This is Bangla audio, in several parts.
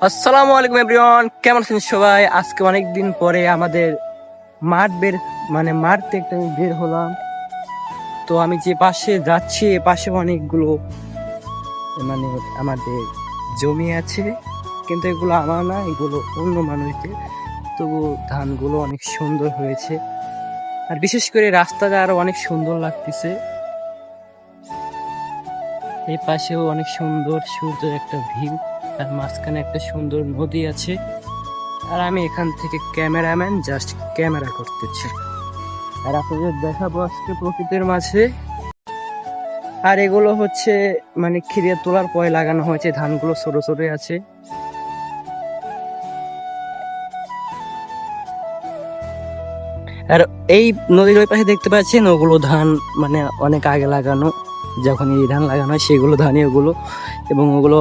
আসসালামু আলাইকুম এভরিওয়ান, কেমন আছেন সবাই? আজকে অনেক দিন পরে আমাদের মাঠ থেকে আমি বের হলাম। তো আমি যে পাশে যাচ্ছি, এ পাশে অনেকগুলো মানে আমাদের জমি আছে, কিন্তু এগুলো আমার না, এগুলো অন্য মানুষদের। তবু ধানগুলো অনেক সুন্দর হয়েছে, আর বিশেষ করে রাস্তাটা আরো অনেক সুন্দর লাগতেছে। এই পাশেও অনেক সুন্দর সূর্যের একটা ভিউ, আর মাঝখানে একটা সুন্দর নদী আছে। আর আমি এখান থেকে ক্যামেরাম্যান, জাস্ট ক্যামেরা করতেছি, আর আপনাদের দেখাবো আজকে প্রকৃতির মাঝে। আর এগুলো হচ্ছে খিরিয়া তোলার পরে লাগানো হয়েছে, ধানগুলো ছোট ছোট আছে। আর এই নদীর ওই পাশে দেখতে পাচ্ছেন, ওগুলো ধান অনেক আগে লাগানো। যখন এই ধান লাগানো হয় সেগুলো ধানই ওগুলো, এবং ওগুলো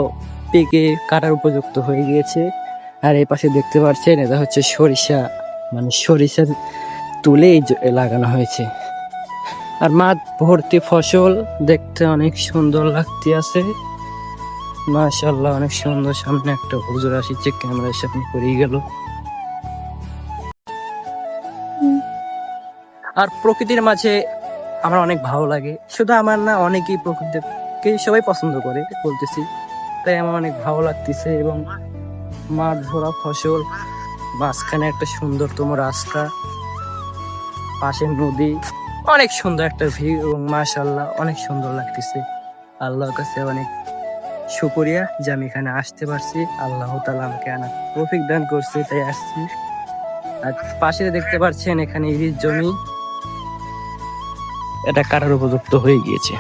পেকে কাটার উপযুক্ত হয়ে গিয়েছে। আর এই পাশে দেখতে পাচ্ছেন, এটা হচ্ছে সরিষা, সরিষা তুলে লাগানো হয়েছে। আর মাঠ ভর্তি ফসল, দেখতে অনেক সুন্দর লাগতে আছে। মাশাআল্লাহ, অনেক সুন্দর। সামনে একটা হুজুর আসছে, ক্যামেরার সামনে পড়ে গেল। আর প্রকৃতির মাঝে আমার অনেক ভালো লাগে, শুধু আমার না, অনেকেই প্রকৃতিকে সবাই পছন্দ করে বলতেছি, তাই আমার অনেক ভালো লাগতেছে। এবং মাঠ ভরা ফসল, মাঝখানে একটা সুন্দরতম রাস্তা, পাশে নদী, অনেক সুন্দর একটা ভিউ, এবং মাশাআল্লাহ অনেক সুন্দর লাগতেছে। আল্লাহর কাছে অনেক শুকরিয়া যে আমি এখানে আসতে পারছি। আল্লাহ তাআলা আমাকে আনার তৌফিক দান করছে, তাই আসছি। আর পাশে দেখতে পাচ্ছেন, এখানে ইরিশ জমি, এটা কাটার উপযুক্ত হয়ে গিয়েছে।